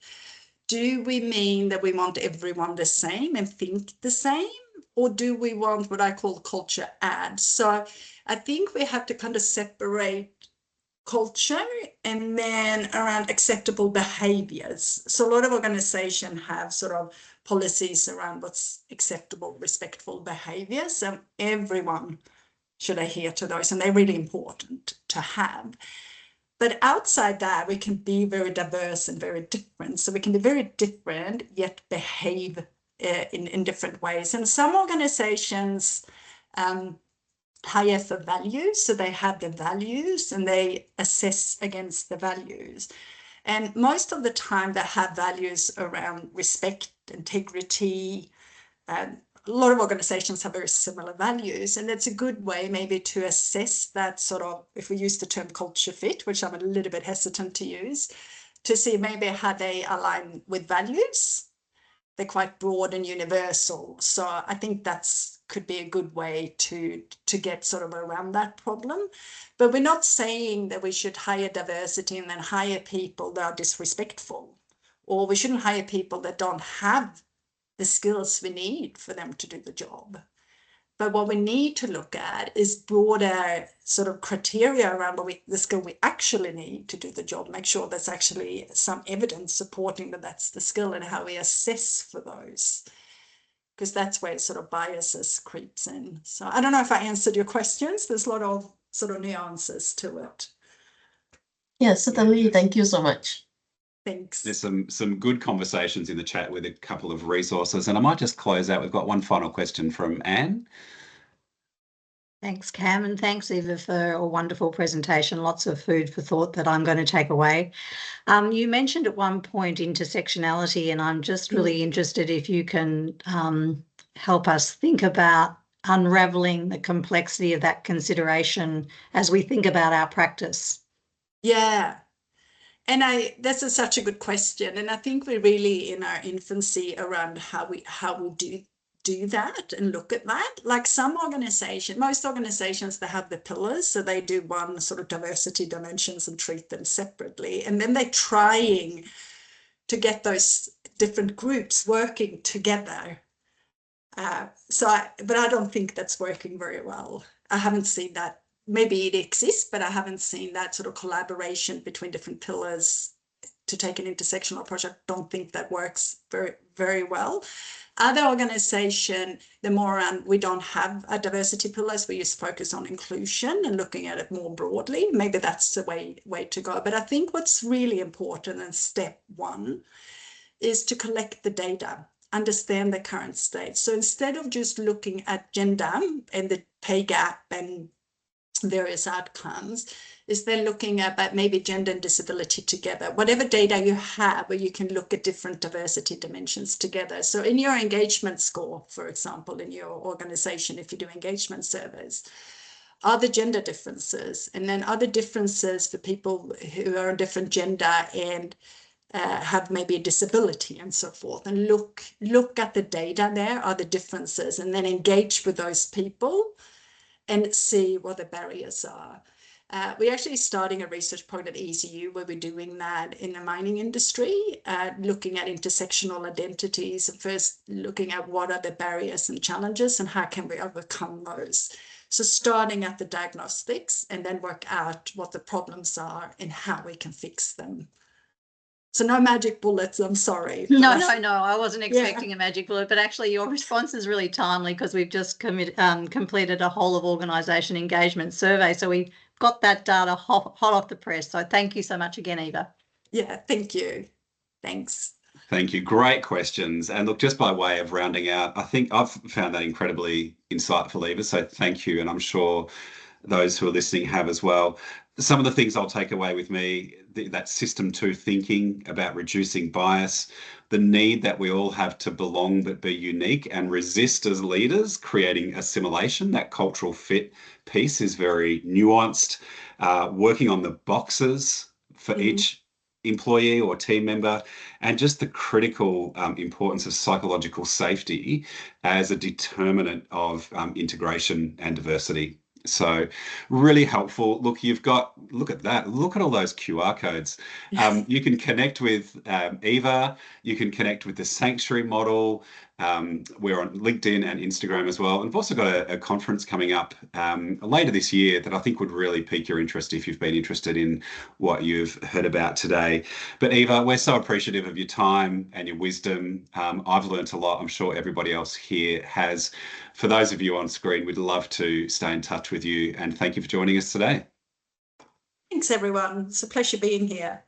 S3: Do we mean that we want everyone the same and think the same? Or do we want what I call culture add? So I think we have to kind of separate culture and then around acceptable behaviors. So a lot of organizations have sort of policies around what's acceptable, respectful behaviors, and everyone should adhere to those, and they're really important to have. But outside that, we can be very diverse and very different. So we can be very different, yet behave in different ways. And some organizations hire for values, so they have the values and they assess against the values. And most of the time they have values around respect, integrity, and a lot of organizations have very similar values. And it's a good way maybe to assess that sort of, if we use the term culture fit, which I'm a little bit hesitant to use, to see maybe how they align with values. They're quite broad and universal. So I think that's could be a good way to get sort of around that problem. But we're not saying that we should hire diversity and then hire people that are disrespectful, or we shouldn't hire people that don't have the skills we need for them to do the job. But what we need to look at is broader sort of criteria around the skill we actually need to do the job, make sure there's actually some evidence supporting that that's the skill, and how we assess for those. Because that's where sort of biases creeps in. So I don't know if I answered your questions. There's a lot of sort of nuances to it.
S6: Yes, certainly. Thank you so much.
S3: Thanks.
S2: There's some good conversations in the chat with a couple of resources, and I might just close out. We've got one final question from Anne.
S7: Thanks, Cam, and thanks, Eva, for a wonderful presentation. Lots of food for thought that I'm going to take away. You mentioned at one point intersectionality, and I'm just really interested if you can help us think about unraveling the complexity of that consideration as we think about our practice.
S3: Yeah. And this is such a good question. And I think we're really in our infancy around how we do that and look at that. Like most organizations, they have the pillars, so they do one sort of diversity dimensions and treat them separately, and then they're trying to get those different groups working together. But I don't think that's working very well. I haven't seen that. Maybe it exists, but I haven't seen that sort of collaboration between different pillars to take an intersectional approach. I don't think that works very, very well. Other organizations, they're more around, we don't have a diversity pillars, we just focus on inclusion and looking at it more broadly. Maybe that's the way to go. But I think what's really important, and step one, is to collect the data, understand the current state. So instead of just looking at gender and the pay gap and various outcomes, is then looking at maybe gender and disability together, whatever data you have where you can look at different diversity dimensions together. So in your engagement score, for example, in your organization, if you do engagement surveys, are the gender differences, and then are the differences for people who are a different gender and have maybe a disability and so forth, and look at the data there, are the differences, and then engage with those people and see what the barriers are. We're actually starting a research project at ECU where we're doing that in the mining industry, looking at intersectional identities, and first looking at what are the barriers and challenges and how can we overcome those. So starting at the diagnostics and then work out what the problems are and how we can fix them. So no magic bullets, I'm sorry.
S7: No, I wasn't expecting a magic bullet, but actually your response is really timely because we've just completed a whole of organisation engagement survey. So we got that data hot off the press. So thank you so much again, Eva.
S3: Yeah, thank you. Thanks.
S2: Thank you. Great questions. And look, just by way of rounding out, I think I've found that incredibly insightful, Eva. So thank you. And I'm sure those who are listening have as well. Some of the things I'll take away with me, that system 2 thinking about reducing bias, the need that we all have to belong but be unique and resist as leaders, creating assimilation. That cultural fit piece is very nuanced. Working on the boxes for each employee or team member, and just the critical importance of psychological safety as a determinant of integration and diversity. So really helpful. Look, look at that. Look at all those QR codes. You can connect with Eva. You can connect with the Sanctuary model. We're on LinkedIn and Instagram as well. And we've also got a conference coming up later this year that I think would really pique your interest if you've been interested in what you've heard about today. But Eva, we're so appreciative of your time and your wisdom. I've learnt a lot. I'm sure everybody else here has. For those of you on screen, we'd love to stay in touch with you, and thank you for joining us today.
S3: Thanks, everyone. It's a pleasure being here.